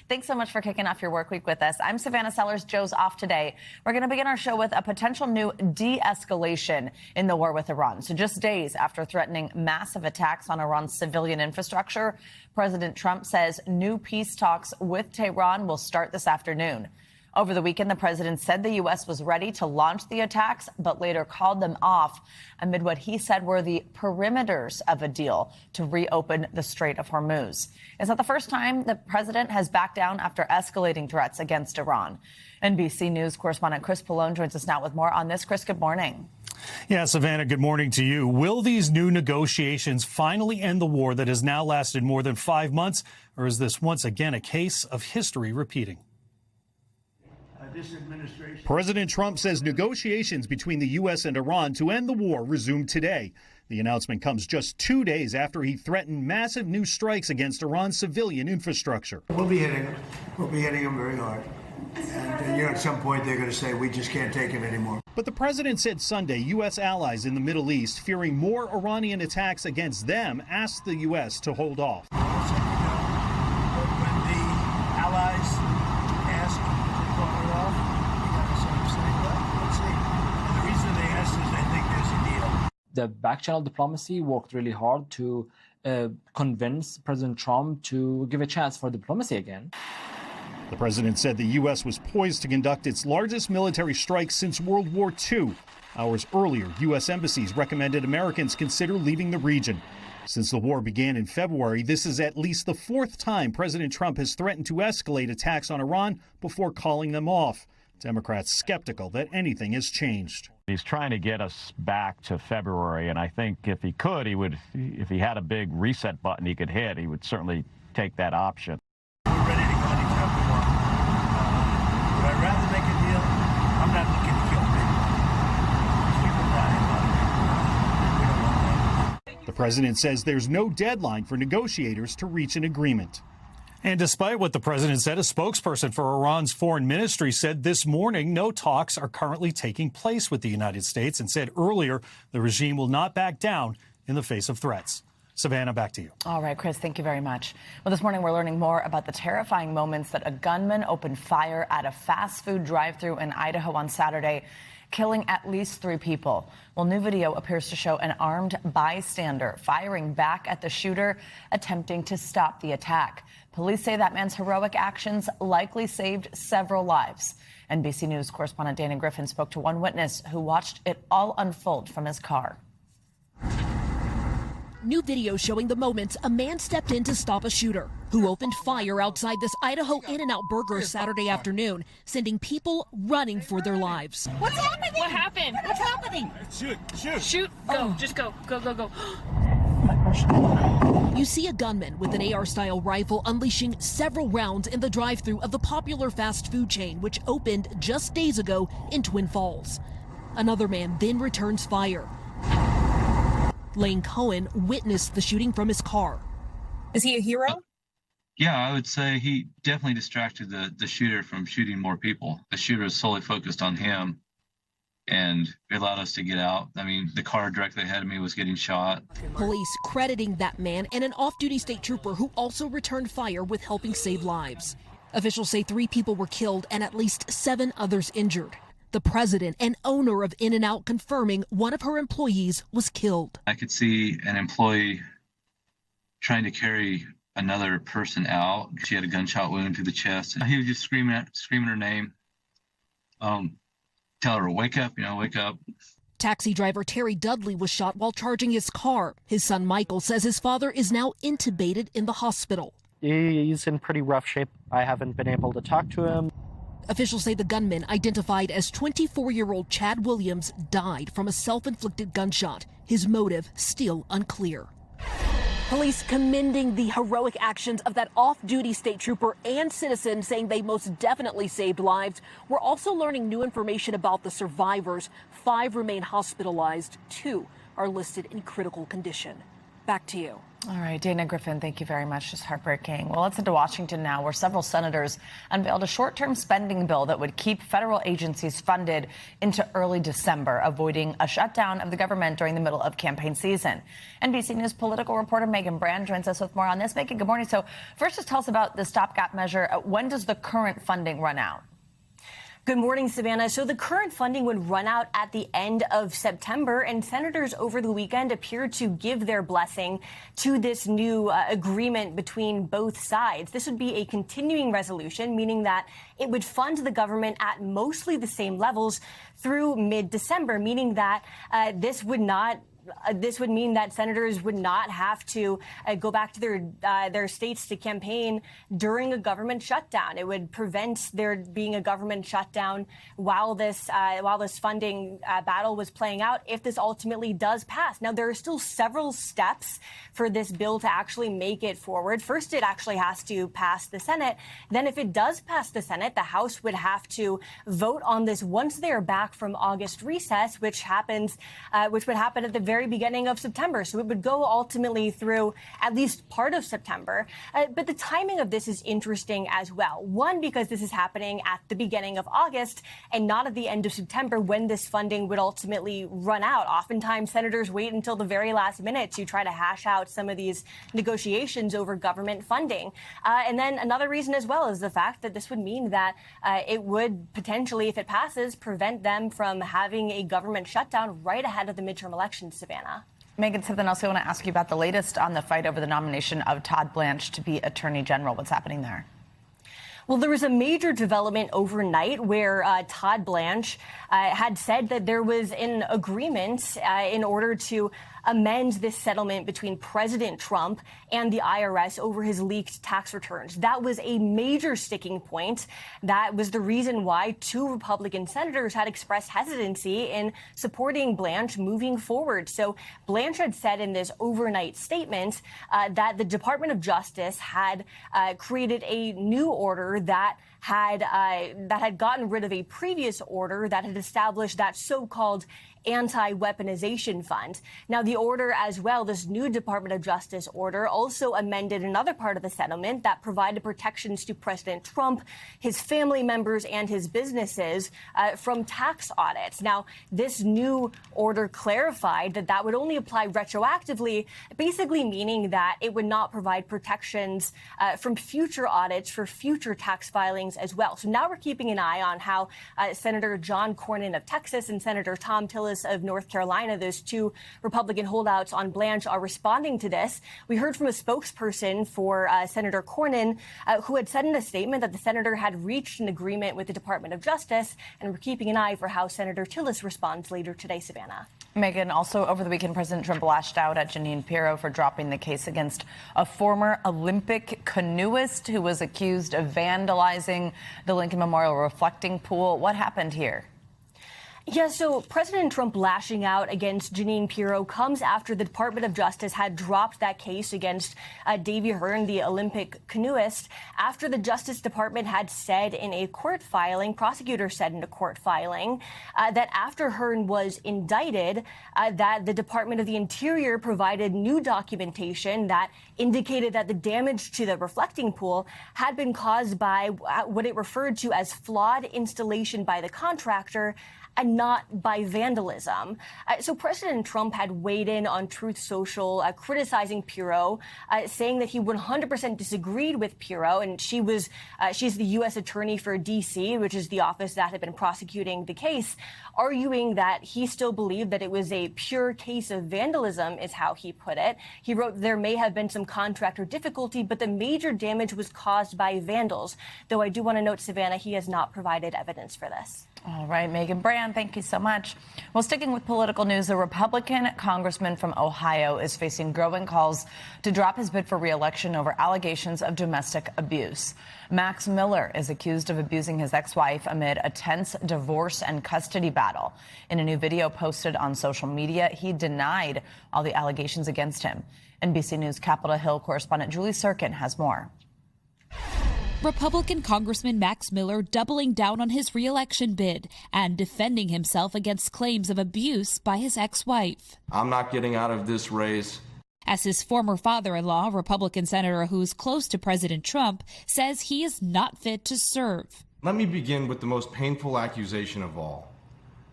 Thanks so much for kicking off your work week with us. I'm Savannah Sellers. Joe's off today. We're going to begin our show with a potential new de-escalation in the war with Iran. So just days after threatening massive attacks on Iran's civilian infrastructure, President Trump says new peace talks with Tehran will start this afternoon. Over the weekend, the president said the U.S. was ready to launch the attacks, but later called them off amid what he said were the perimeters of a deal to reopen the Strait of Hormuz. It's not the first time the president has backed down after escalating threats against Iran. NBC News correspondent Chris Pallone joins us now with more on this. Chris, good morning. Yeah, Savannah, good morning to you. Will these new negotiations finally end the war that has now lasted more than 5 months, or is this once again a case of history repeating? President Trump says negotiations between the U.S. and Iran to end the war resumed today. The announcement comes just 2 days after he threatened massive new strikes against Iran's civilian infrastructure. We'll be hitting them. We'll be hitting them very hard. And at some point, they're going to say, we just can't take it anymore. But the president said Sunday U.S. allies in the Middle East, fearing more Iranian attacks against them, asked the U.S. to hold off. When the allies ask to call it off, you got to sort of say, well, let's see. And the reason they asked is they think there's a deal. The back-channel diplomacy worked really hard to convince President Trump to give a chance for diplomacy again. The president said the U.S. was poised to conduct its largest military strike since World War II. Hours earlier, U.S. embassies recommended Americans consider leaving the region. Since the war began in February, this is at least the fourth time President Trump has threatened to escalate attacks on Iran before calling them off. Democrats skeptical that anything has changed. He's trying to get us back to February, and I think if he could, if he had a big reset button he could hit, he would certainly take that option. We're ready to go to chapter one. Would I rather make a deal? I'm not looking to kill people. People die. We don't want that. The president says there's no deadline for negotiators to reach an agreement. And despite what the president said, a spokesperson for Iran's foreign ministry said this morning no talks are currently taking place with the United States and said earlier the regime will not back down in the face of threats. Savannah, back to you. All right, Chris, thank you very much. Well, this morning we're learning more about the terrifying moments that a gunman opened fire at a fast food drive-thru in Idaho on Saturday, killing at least 3 people. Well, new video appears to show an armed bystander firing back at the shooter, attempting to stop the attack. Police say that man's heroic actions likely saved several lives. NBC News correspondent Dana Griffin spoke to one witness who watched it all unfold from his car. New video showing the moments a man stepped in to stop a shooter who opened fire outside this Idaho In-N-Out Burger Saturday afternoon, sending people running for their lives. What's happening? What happened? What's happening? Shoot. Go. Just go. Go. You see a gunman with an AR-style rifle unleashing several rounds in the drive-thru of the popular fast food chain, which opened just days ago in Twin Falls. Another man then returns fire. Lane Cohen witnessed the shooting from his car. Is he a hero? Yeah, I would say he definitely distracted the shooter from shooting more people. The shooter was solely focused on him, and it allowed us to get out. I mean, the car directly ahead of me was getting shot. Police crediting that man and an off-duty state trooper who also returned fire with helping save lives. Officials say 3 people were killed and at least 7 others injured. The president and owner of In-N-Out confirming one of her employees was killed. I could see an employee trying to carry another person out. She had a gunshot wound to the chest. He was just screaming her name. Tell her to wake up, wake up. Taxi driver Terry Dudley was shot while charging his car. His son Michael says his father is now intubated in the hospital. He's in pretty rough shape. I haven't been able to talk to him. Officials say the gunman, identified as 24-year-old Chad Williams, died from a self-inflicted gunshot. His motive still unclear. Police commending the heroic actions of that off-duty state trooper and citizen, saying they most definitely saved lives. We're also learning new information about the survivors. 5 remain hospitalized. 2 are listed in critical condition. Back to you. All right, Dana Griffin, thank you very much. Just heartbreaking. Well, let's head to Washington now, where several senators unveiled a short-term spending bill that would keep federal agencies funded into early December, avoiding a shutdown of the government during the middle of campaign season. NBC News political reporter Megan Brand joins us with more on this. Megan, good morning. So first, just tell us about the stopgap measure. When does the current funding run out? Good morning, Savannah. So the current funding would run out at the end of September, and senators over the weekend appeared to give their blessing to this new agreement between both sides. This would be a continuing resolution, meaning that it would fund the government at mostly the same levels through mid-December, meaning that this would mean that senators would not have to go back to their states to campaign during a government shutdown. It would prevent there being a government shutdown while this funding battle was playing out, if this ultimately does pass. Now, there are still several steps for this bill to actually make it forward. First, it actually has to pass the Senate. Then, if it does pass the Senate, the House would have to vote on this once they are back from August recess, which would happen at the very beginning of September. So it would go ultimately through at least part of September. But the timing of this is interesting as well. One, because this is happening at the beginning of August and not at the end of September, when this funding would ultimately run out. Oftentimes, senators wait until the very last minute to try to hash out some of these negotiations over government funding. And then another reason as well is the fact that this would mean that it would potentially, if it passes, prevent them from having a government shutdown right ahead of the midterm elections, Savannah. Megan, something else I want to ask you about, the latest on the fight over the nomination of Todd Blanche to be Attorney General. What's happening there? Well, there was a major development overnight where Todd Blanche had said that there was an agreement in order to amend this settlement between President Trump and the IRS over his leaked tax returns. That was a major sticking point. That was the reason why two Republican senators had expressed hesitancy in supporting Blanche moving forward. So Blanche had said in this overnight statement that the Department of Justice had created a new order that had gotten rid of a previous order that had established that so-called anti-weaponization fund. Now, the order as well, this new Department of Justice order, also amended another part of the settlement that provided protections to President Trump, his family members, and his businesses from tax audits. Now, this new order clarified that would only apply retroactively, basically meaning that it would not provide protections from future audits for future tax filings as well. So now we're keeping an eye on how Senator John Cornyn of Texas and Senator Tom Tillis of North Carolina, those two Republican holdouts on Blanche, are responding to this. We heard from a spokesperson for Senator Cornyn who had said in a statement that the senator had reached an agreement with the Department of Justice, and we're keeping an eye for how Senator Tillis responds later today, Savannah. Megan, also over the weekend, President Trump lashed out at Jeanine Pirro for dropping the case against a former Olympic canoeist who was accused of vandalizing the Lincoln Memorial reflecting pool. What happened here? Yeah, so President Trump lashing out against Jeanine Pirro comes after the Department of Justice had dropped that case against Davy Hearn, the Olympic canoeist, after the Justice Department had said in a court filing, prosecutors said in a court filing, that after Hearn was indicted, that the Department of the Interior provided new documentation that indicated that the damage to the reflecting pool had been caused by what it referred to as flawed installation by the contractor and not by vandalism. So President Trump had weighed in on Truth Social, criticizing Pirro, saying that he 100% disagreed with Pirro, and she's the U.S. Attorney for D.C., which is the office that had been prosecuting the case, arguing that he still believed that it was a pure case of vandalism, is how he put it. He wrote there may have been some contractor difficulty, but the major damage was caused by vandals. Though I do want to note, Savannah, he has not provided evidence for this. All right, Megan Brand, thank you so much. Well, sticking with political news, a Republican congressman from Ohio is facing growing calls to drop his bid for re-election over allegations of domestic abuse. Max Miller is accused of abusing his ex-wife amid a tense divorce and custody battle. In a new video posted on social media, he denied all the allegations against him. NBC News Capitol Hill correspondent Julie Sirkin has more. Republican Congressman Max Miller doubling down on his re-election bid and defending himself against claims of abuse by his ex-wife. I'm not getting out of this race. as his former father-in-law, Republican senator who's close to President Trump, says he is not fit to serve. Let me begin with the most painful accusation of all.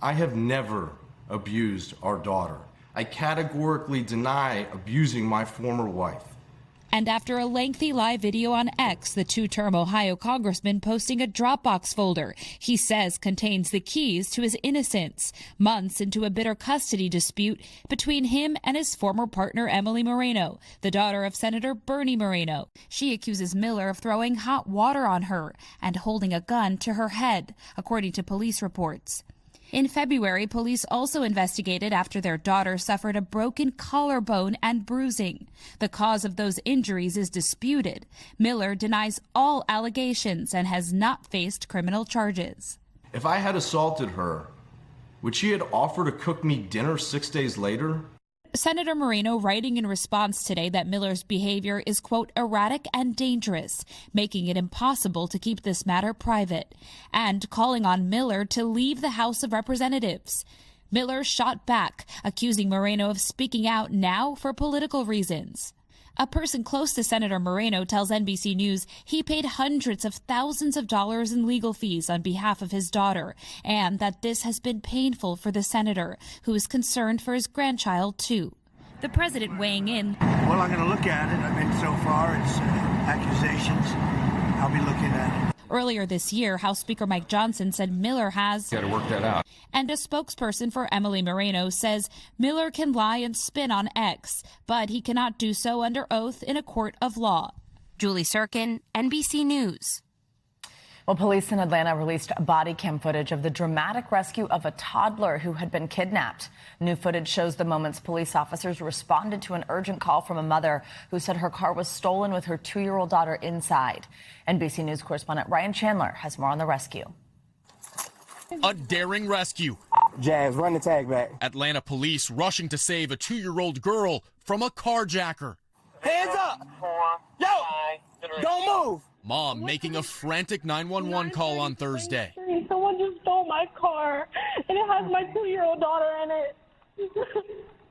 I have never abused our daughter. I categorically deny abusing my former wife. And after a lengthy live video on X, the two-term Ohio congressman posting a Dropbox folder he says contains the keys to his innocence, months into a bitter custody dispute between him and his former partner Emily Moreno, the daughter of Senator Bernie Moreno. She accuses Miller of throwing hot water on her and holding a gun to her head, according to police reports. In February, police also investigated after their daughter suffered a broken collarbone and bruising. The cause of those injuries is disputed. Miller denies all allegations and has not faced criminal charges. If I had assaulted her, would she have offered to cook me dinner 6 days later? Senator Moreno writing in response today that Miller's behavior is, quote, erratic and dangerous, making it impossible to keep this matter private, and calling on Miller to leave the House of Representatives. Miller shot back, accusing Moreno of speaking out now for political reasons. A person close to Senator Moreno tells NBC News he paid hundreds of thousands of dollars in legal fees on behalf of his daughter, and that this has been painful for the senator, who is concerned for his grandchild, too. The president weighing in. Well, I'm going to look at it. I mean, so far it's accusations. I'll be looking at it. Earlier this year, House Speaker Mike Johnson said Miller has got to work that out. And a spokesperson for Emily Moreno says Miller can lie and spin on X, but he cannot do so under oath in a court of law. Julie Sirkin, NBC News. Well, police in Atlanta released body cam footage of the dramatic rescue of a toddler who had been kidnapped. New footage shows the moments police officers responded to an urgent call from a mother who said her car was stolen with her 2-year-old daughter inside. NBC News correspondent Ryan Chandler has more on the rescue. A daring rescue. Jazz, run the tag back. Atlanta police rushing to save a 2-year-old girl from a carjacker. Hands up! Yo! Don't move! Mom making a frantic 911 call on Thursday. Someone just stole my car, and it has my 2-year-old daughter in it.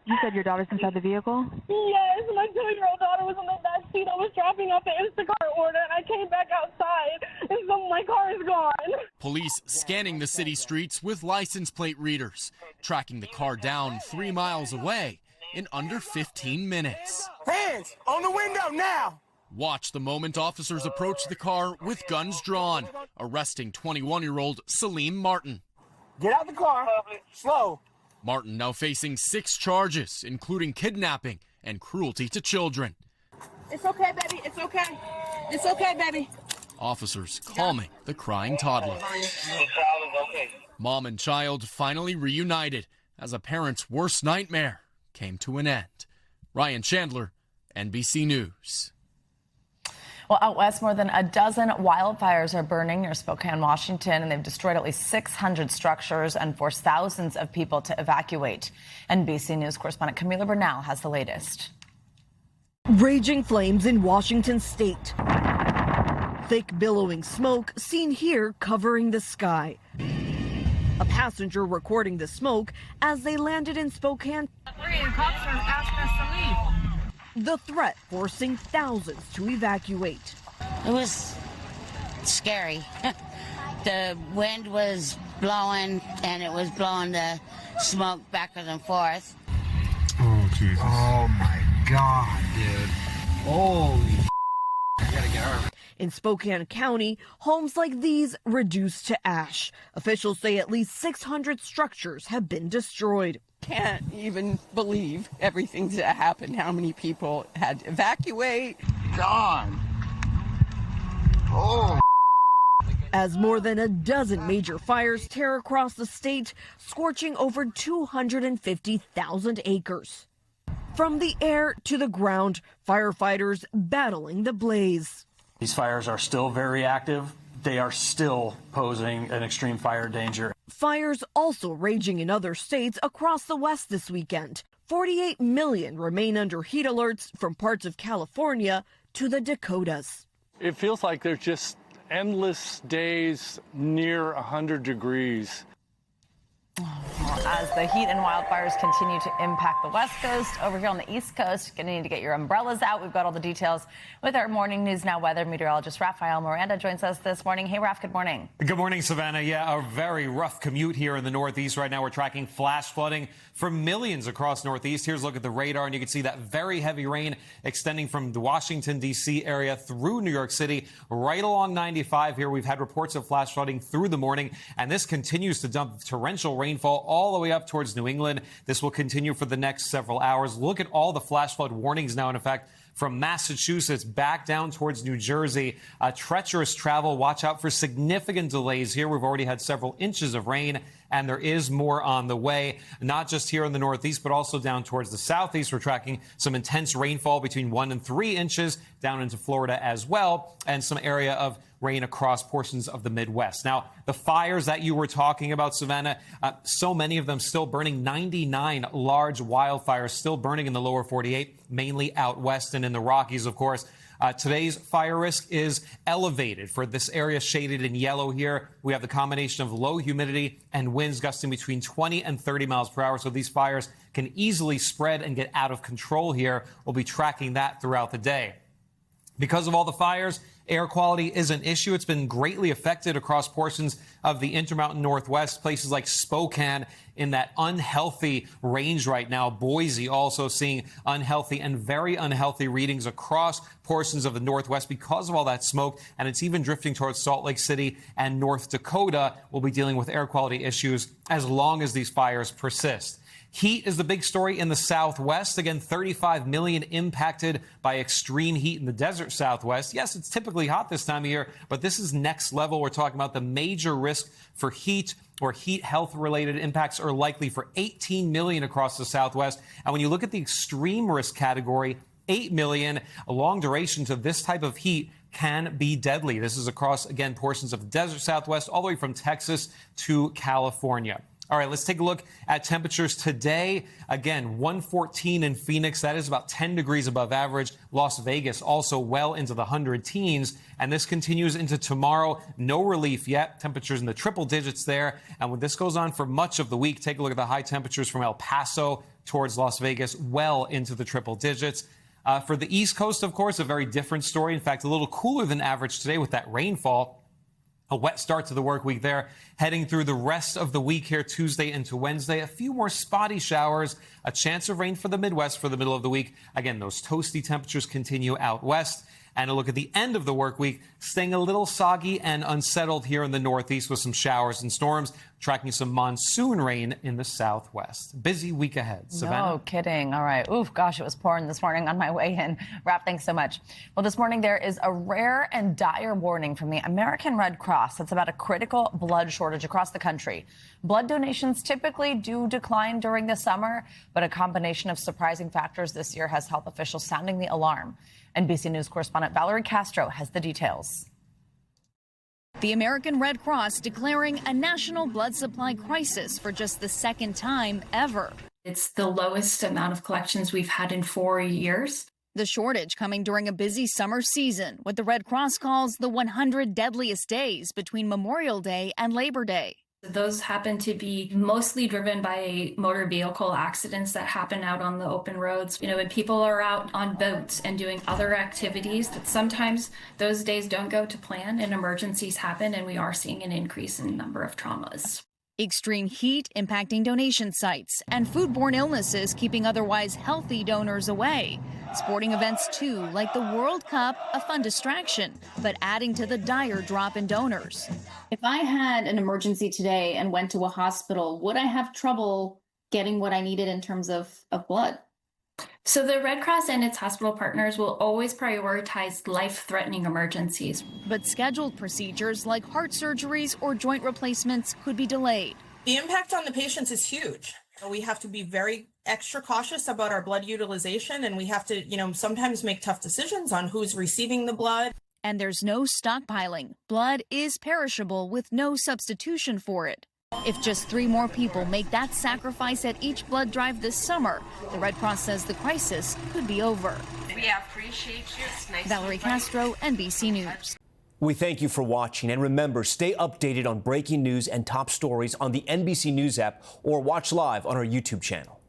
You said your daughter's inside the vehicle? Yes, my 2-year-old daughter was in the back seat. I was dropping off an Instacart order, and I came back outside, and so my car is gone. Police scanning the city streets with license plate readers, tracking the car down 3 miles away in under 15 minutes. Hands on the window now! Watch the moment officers approach the car with guns drawn, arresting 21-year-old Salim Martin. Get out the car, slow. Martin now facing 6 charges, including kidnapping and cruelty to children. It's okay, baby. It's okay. It's okay, baby. Officers calming the crying toddler. Mom and child finally reunited as a parent's worst nightmare came to an end. Ryan Chandler, NBC News. Well, out west, more than a dozen wildfires are burning near Spokane, Washington, and they've destroyed at least 600 structures and forced thousands of people to evacuate. NBC News correspondent Camila Bernal has the latest. Raging flames in Washington state. Thick billowing smoke seen here covering the sky. A passenger recording the smoke as they landed in Spokane. Cops are asking us to leave. The threat forcing thousands to evacuate. It was scary. The wind was blowing, and it was blowing the smoke backwards and forth. Oh, Jesus. Oh, my God, dude. Holy I gotta get her. In Spokane County, homes like these reduced to ash. Officials say at least 600 structures have been destroyed. Can't even believe everything that happened, how many people had to evacuate. God. Oh. As more than a dozen major fires tear across the state, scorching over 250,000 acres. From the air to the ground, firefighters battling the blaze. These fires are still very active. They are still posing an extreme fire danger. Fires also raging in other states across the West this weekend. 48 million remain under heat alerts from parts of California to the Dakotas. It feels like there's just endless days near 100 degrees. as the heat and wildfires continue to impact the West Coast. Over here on the East Coast, going to need to get your umbrellas out. We've got all the details with our Morning News Now weather meteorologist Rafael Miranda joins us this morning. Hey, Raf, good morning. Good morning, Savannah. Yeah, a very rough commute here in the Northeast right now. We're tracking flash flooding for millions across Northeast. Here's a look at the radar, and you can see that very heavy rain extending from the Washington, D.C. area through New York City, right along 95 here. We've had reports of flash flooding through the morning, and this continues to dump torrential rainfall all the way up towards New England. This will continue for the next several hours. Look at all the flash flood warnings now in effect from Massachusetts back down towards New Jersey. Treacherous travel. Watch out for significant delays here. We've already had several inches of rain, and there is more on the way, not just here in the Northeast, but also down towards the Southeast. We're tracking some intense rainfall between 1 and 3 inches down into Florida as well, and some area of rain across portions of the Midwest. Now, the fires that you were talking about, Savannah, so many of them still burning. 99 large wildfires still burning in the lower 48, mainly out west and in the Rockies, of course. Today's fire risk is elevated for this area shaded in yellow here. We have the combination of low humidity and winds gusting between 20 and 30 miles per hour. So these fires can easily spread and get out of control here. We'll be tracking that throughout the day. Because of all the fires, air quality is an issue. It's been greatly affected across portions of the Intermountain Northwest, places like Spokane in that unhealthy range right now. Boise also seeing unhealthy and very unhealthy readings across portions of the Northwest because of all that smoke. And it's even drifting towards Salt Lake City and North Dakota. We'll be dealing with air quality issues as long as these fires persist. Heat is the big story in the Southwest. Again, 35 million impacted by extreme heat in the desert Southwest. Yes, it's typically hot this time of year, but this is next level. We're talking about the major risk for heat or heat health related impacts are likely for 18 million across the Southwest. And when you look at the extreme risk category, 8 million, a long duration to this type of heat can be deadly. This is across, again, portions of the desert Southwest, all the way from Texas to California. All right, let's take a look at temperatures today. Again, 114 in Phoenix. That is about 10 degrees above average. Las Vegas also well into the 100 teens. And this continues into tomorrow. No relief yet. Temperatures in the triple digits there. And when this goes on for much of the week, take a look at the high temperatures from El Paso towards Las Vegas, well into the triple digits. For the East Coast, of course, a very different story. In fact, a little cooler than average today with that rainfall. A wet start to the work week there. Heading through the rest of the week here, Tuesday into Wednesday. A few more spotty showers. A chance of rain for the Midwest for the middle of the week. Again, those toasty temperatures continue out west. And a look at the end of the work week, staying a little soggy and unsettled here in the Northeast with some showers and storms, tracking some monsoon rain in the Southwest. Busy week ahead. Savannah? No kidding. All right. Oof, gosh, it was pouring this morning on my way in. Rap, thanks so much. Well, this morning there is a rare and dire warning from the American Red Cross that's about a critical blood shortage across the country. Blood donations typically do decline during the summer, but a combination of surprising factors this year has health officials sounding the alarm. NBC News correspondent Valerie Castro has the details. The American Red Cross declaring a national blood supply crisis for just the second time ever. It's the lowest amount of collections we've had in 4 years. The shortage coming during a busy summer season, what the Red Cross calls the 100 deadliest days between Memorial Day and Labor Day. Those happen to be mostly driven by motor vehicle accidents that happen out on the open roads. You know, when people are out on boats and doing other activities, that sometimes those days don't go to plan and emergencies happen, and we are seeing an increase in the number of traumas. Extreme heat impacting donation sites and foodborne illnesses keeping otherwise healthy donors away. Sporting events, too, like the World Cup, a fun distraction, but adding to the dire drop in donors. If I had an emergency today and went to a hospital, would I have trouble getting what I needed in terms of blood? So the Red Cross and its hospital partners will always prioritize life-threatening emergencies. But scheduled procedures like heart surgeries or joint replacements could be delayed. The impact on the patients is huge. We have to be very extra cautious about our blood utilization, and we have to, sometimes make tough decisions on who's receiving the blood. And there's no stockpiling. Blood is perishable with no substitution for it. If just 3 more people make that sacrifice at each blood drive this summer, the Red Cross says the crisis could be over. We appreciate you. It's nice. Valerie Castro, NBC News. We thank you for watching, and remember, stay updated on breaking news and top stories on the NBC News app or watch live on our YouTube channel.